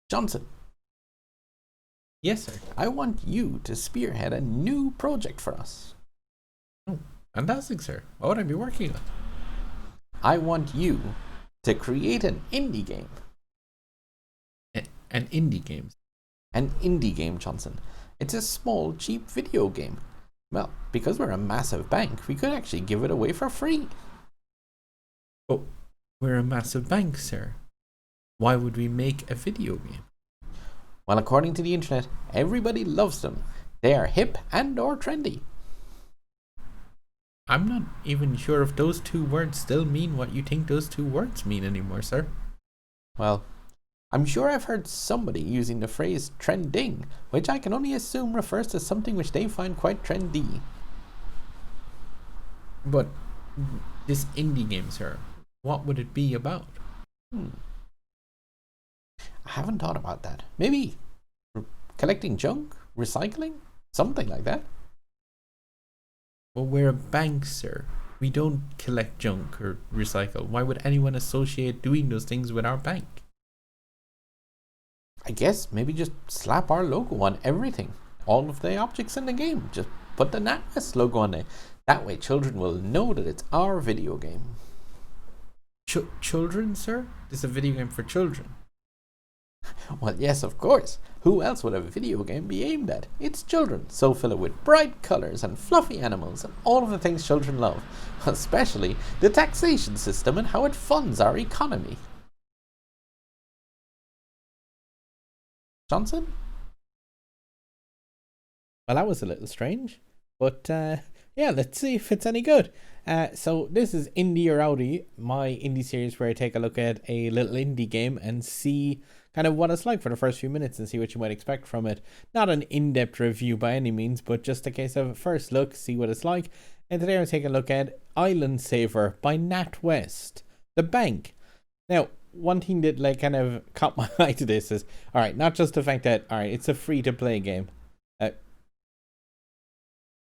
Johnson, Yes, sir. I want you to spearhead a new project for us. Oh, fantastic, sir. What would I be working on? I want you to create an indie game. An indie game. An indie game, Johnson. It's a small, cheap video game. Well, because we're a massive bank, we could actually give it away for free. Oh, we're a massive bank, sir. Why would we make a video game? Well, according to the internet, everybody loves them. They are hip and or trendy. I'm not even sure if those two words still mean what you think those two words mean anymore, sir. Well, I'm sure I've heard somebody using the phrase trending, which I can only assume refers to something which they find quite trendy. But this indie game, sir, what would it be about? I haven't thought about that. Maybe collecting junk? Recycling? Something like that. Well, we're a bank, sir. We don't collect junk or recycle. Why would anyone associate doing those things with our bank? I guess maybe just slap our logo on everything. All of the objects in the game. Just put the NatWest logo on it. That way children will know that it's our video game. Children, sir? This is a video game for children. Well, yes, of course. Who else would a video game be aimed at? It's children, so fill it with bright colours and fluffy animals and all of the things children love, especially the taxation system and how it funds our economy. Johnson? Well, that was a little strange, but yeah, let's see if it's any good. So this is Indie or Outie, my indie series where I take a look at a little indie game and see kind of what it's like for the first few minutes and see what you might expect from it. Not an in-depth review by any means, but just a case of first look, see what it's like. And today I'm taking a look at Island Saver by NatWest, the bank. Now, one thing that like kind of caught my eye to this is, all right, not just the fact that, all right, it's a free-to-play game.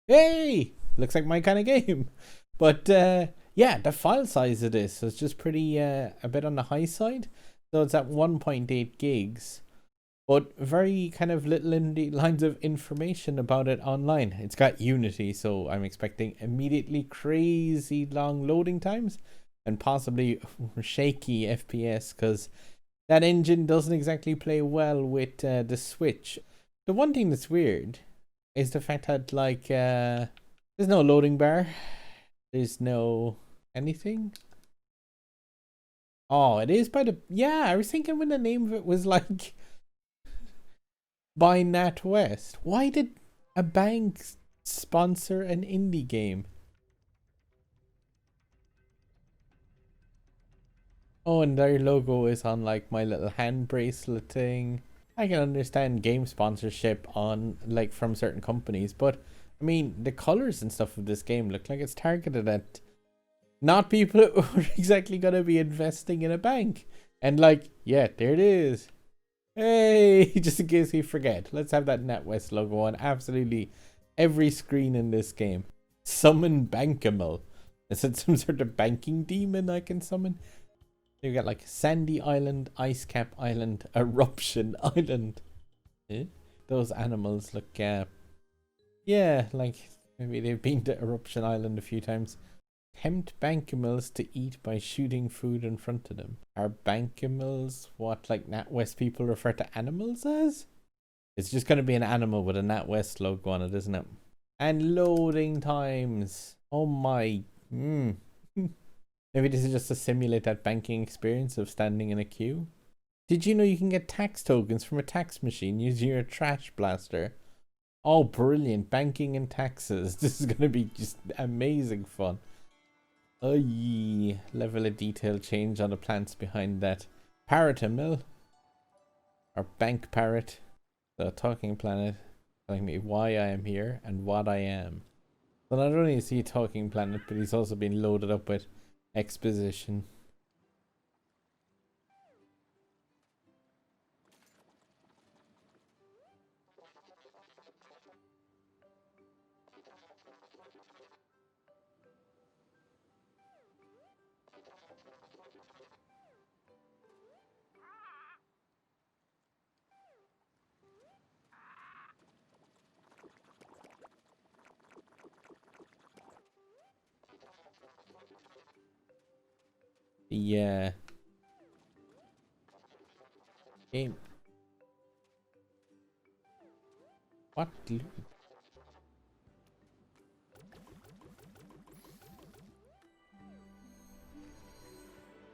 Hey, looks like my kind of game. But yeah, the file size of this is just pretty a bit on the high side. So it's at 1.8 gigs, but very kind of little in the lines of information about it online. It's got Unity, so I'm expecting immediately crazy long loading times and possibly shaky FPS because that engine doesn't exactly play well with the Switch. The one thing that's weird is the fact that like there's no loading bar, there's no anything. Oh, it is by the I was thinking when the name of it was like by NatWest. Why did a bank sponsor an indie game? Oh, and their logo is on like my little hand bracelet thing. I can understand game sponsorship on like from certain companies, but I mean the colors and stuff of this game look like it's targeted at not people who are exactly gonna be investing in a bank. And like, yeah, there it is. Hey, just in case you forget, let's have that NatWest logo on absolutely every screen in this game. Summon Bankimal. Is it some sort of banking demon I can summon? You got like Sandy Island, Ice Cap Island, Eruption Island. Those animals look, yeah, like maybe they've been to Eruption Island a few times. Tempt Bankimals to eat by shooting food in front of them. Are Bankimals what like NatWest people refer to animals as? It's just going to be an animal with a NatWest logo on it, isn't it? And loading times. Oh my. Maybe this is just to simulate that banking experience of standing in a queue. Did you know you can get tax tokens from a tax machine using your trash blaster? Oh, brilliant. Banking and taxes. This is going to be just amazing fun. Level of detail change on the plants behind that. Parrot mill. Or bank parrot. The talking planet telling me why I am here and what I am. So not only is he a talking planet, but he's also been loaded up with exposition. the game. What?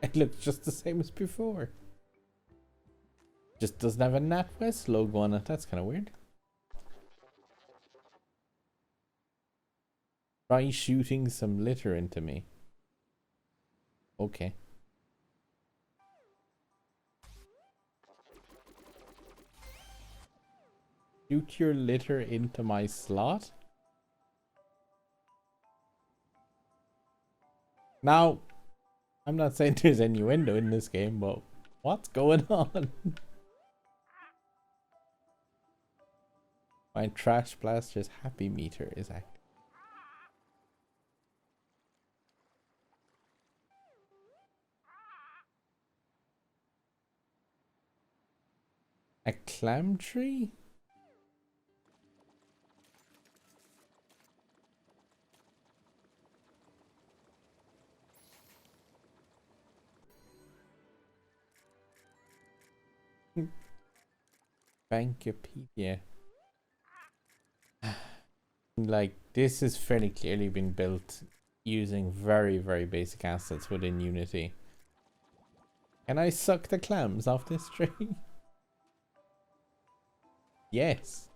It looks just the same as before. Just doesn't have a NatWest logo on it. That's kind of weird. Try shooting some litter into me. Okay. Shoot your litter into my slot? Now, I'm not saying there's innuendo in this game, but what's going on? My trash blaster's happy meter is active. A clam tree? Bankopedia. Like, this has fairly clearly been built using very, very basic assets within Unity. Can I suck the clams off this tree? Yes.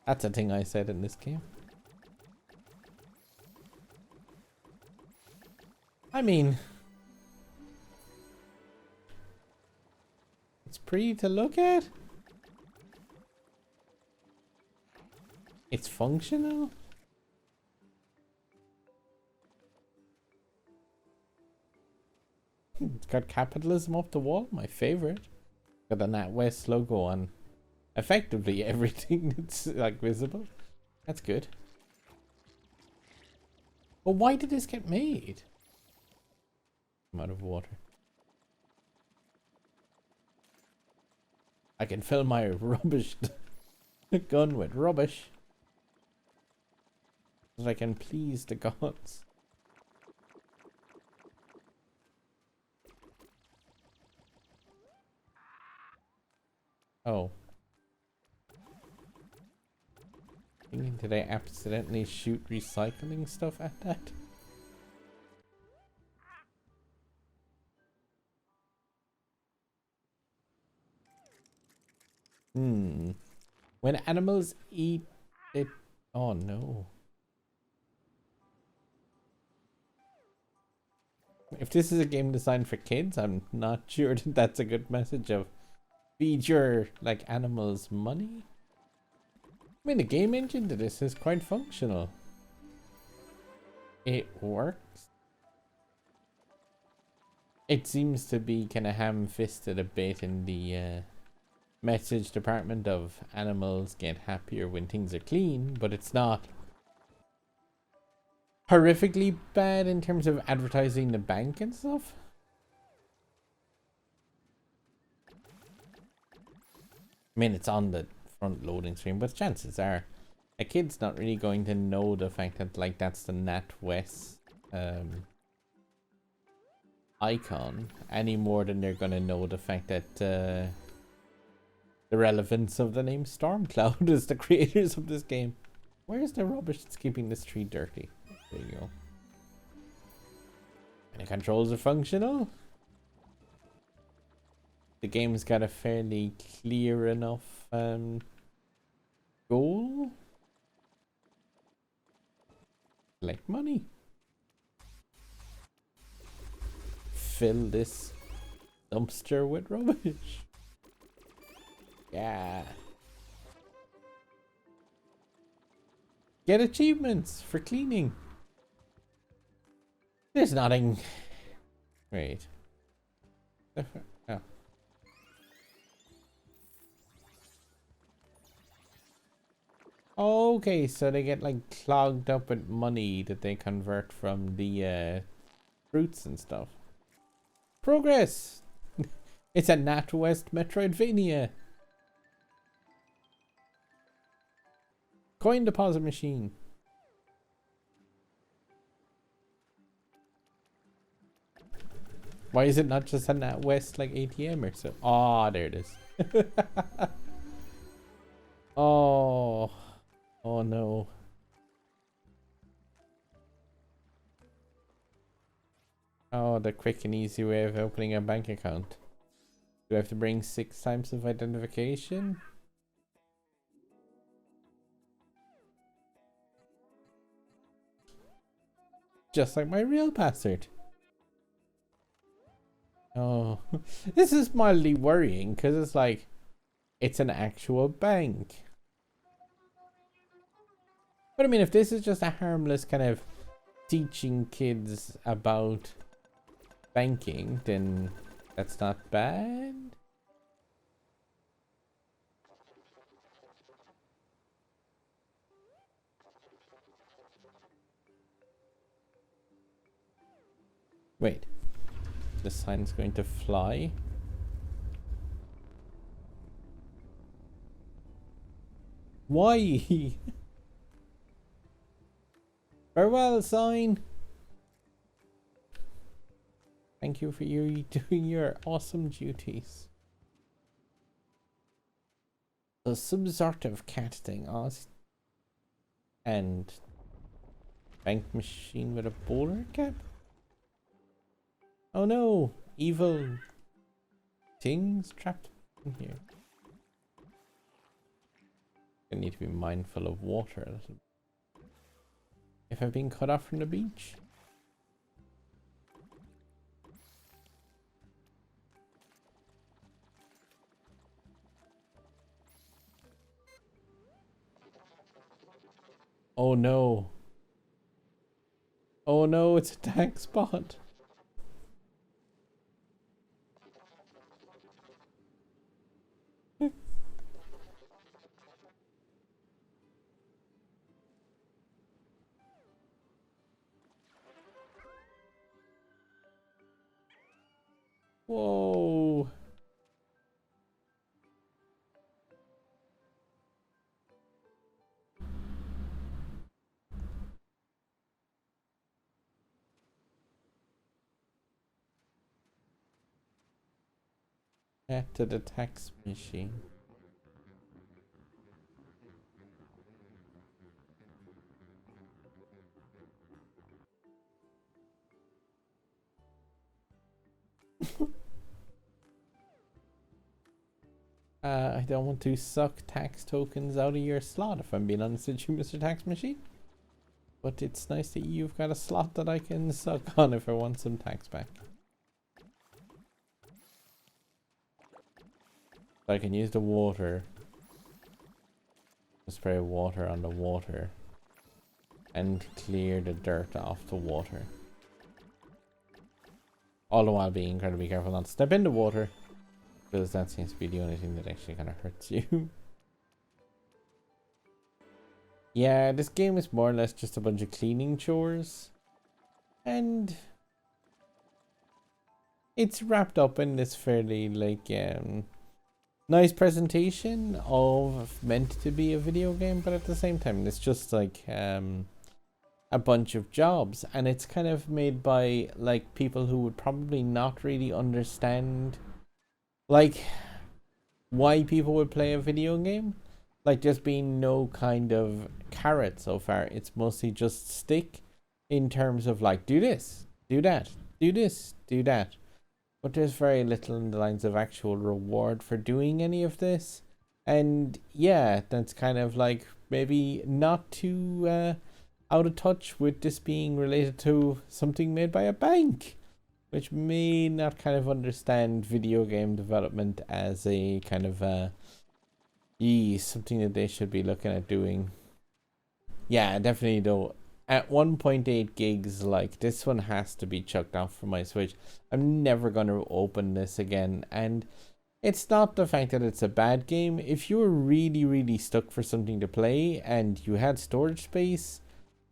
That's a thing I said in this game. I mean, it's pretty to look at. It's functional. It's got capitalism off the wall, my favorite. Got the NatWest logo on effectively everything that's like visible. That's good. But why did this get made? I'm out of water. I can fill my rubbish gun with rubbish. So that I can please the gods. Oh. Did I accidentally shoot recycling stuff at that? When animals eat it... Oh no. If this is a game designed for kids, I'm not sure that that's a good message of feed your, like, animals money. I mean, the game engine to this is quite functional. It works. It seems to be kind of ham-fisted a bit in the message department of animals get happier when things are clean, but it's not horrifically bad in terms of advertising the bank and stuff. I mean, it's on the front loading screen, but chances are a kid's not really going to know the fact that, like, that's the NatWest icon any more than they're going to know the fact that the relevance of the name Stormcloud is the creators of this game. Where's the rubbish that's keeping this tree dirty? There you go. And the controls are functional. The game's got a fairly clear enough goal. Collect money. Fill this dumpster with rubbish. Yeah. Get achievements for cleaning. There's nothing. Wait. Oh. Okay, so they get like clogged up with money that they convert from the fruits and stuff. Progress! It's a NatWest Metroidvania. Coin deposit machine. Why is it not just a NatWest like ATM or so? Oh, there it is. Oh, oh no. Oh, the quick and easy way of opening a bank account. Do I have to bring 6 times of identification? Just like my real password. Oh, this is mildly worrying because it's like, it's an actual bank. But I mean, if this is just a harmless kind of teaching kids about banking, then that's not bad. Wait, the sign's going to fly. Why? Farewell, sign. Thank you for doing your awesome duties. The some sort of cat thing, and bank machine with a bowler cap. Oh no, evil things trapped in here. I need to be mindful of water a little bit. If I've been cut off from the beach. Oh no. Oh no, it's a tank spot. Whoa. Head to the tax machine. I don't want to suck tax tokens out of your slot, if I'm being honest with you, Mr. Tax Machine. But it's nice that you've got a slot that I can suck on if I want some tax back. So I can use the water. Spray water on the water. And clear the dirt off the water. All the while being incredibly careful not to step in the water. Because that seems to be the only thing that actually kind of hurts you. Yeah, this game is more or less just a bunch of cleaning chores. And it's wrapped up in this fairly like nice presentation of meant to be a video game, but at the same time it's just like a bunch of jobs, and it's kind of made by like people who would probably not really understand like why people would play a video game. Like there's been no kind of carrot so far. It's mostly just stick in terms of like do this, do that, do this, do that. But there's very little in the lines of actual reward for doing any of this. And yeah, that's kind of like maybe not too out of touch with this being related to something made by a bank, which may not kind of understand video game development as a kind of something that they should be looking at doing. Yeah, definitely though. At 1.8 gigs, like this one has to be chucked off for my Switch. I'm never gonna open this again, and it's not the fact that it's a bad game. If you were really stuck for something to play and you had storage space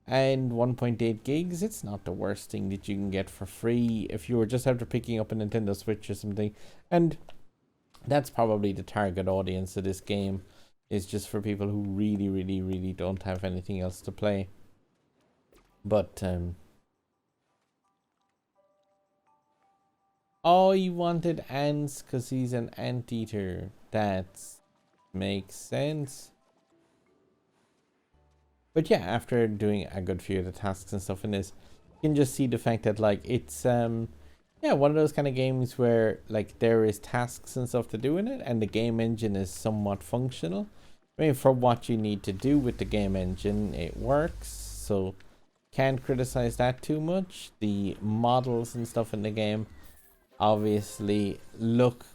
and 1.8 gigs, it's not the worst thing that you can get for free if you were just after picking up a Nintendo Switch or something. And that's probably the target audience of this game, is just for people who really don't have anything else to play. But Oh, he wanted ants because he's an anteater. That makes sense. But yeah, after doing a good few of the tasks and stuff in this, you can just see the fact that like it's yeah, one of those kind of games where like there is tasks and stuff to do in it, and the game engine is somewhat functional. I mean, for what you need to do with the game engine, it works. So can't criticize that too much. The models and stuff in the game obviously look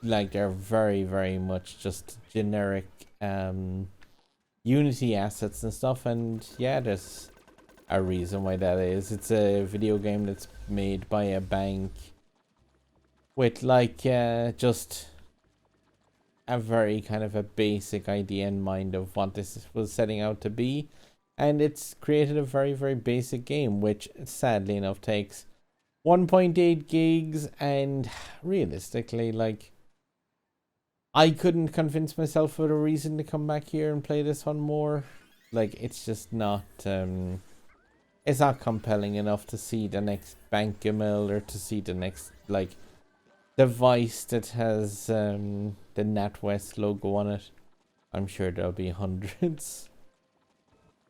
like they're very, very much just generic Unity assets and stuff, and yeah, there's a reason why that is. It's a video game that's made by a bank with like just a very kind of a basic idea in mind of what this was setting out to be, and it's created a very, very basic game, which sadly enough takes 1.8 gigs, and realistically, like, I couldn't convince myself of a reason to come back here and play this one more. Like, it's just not it's not compelling enough to see the next Bankamill or to see the next like device that has the NatWest logo on it. I'm sure there'll be hundreds.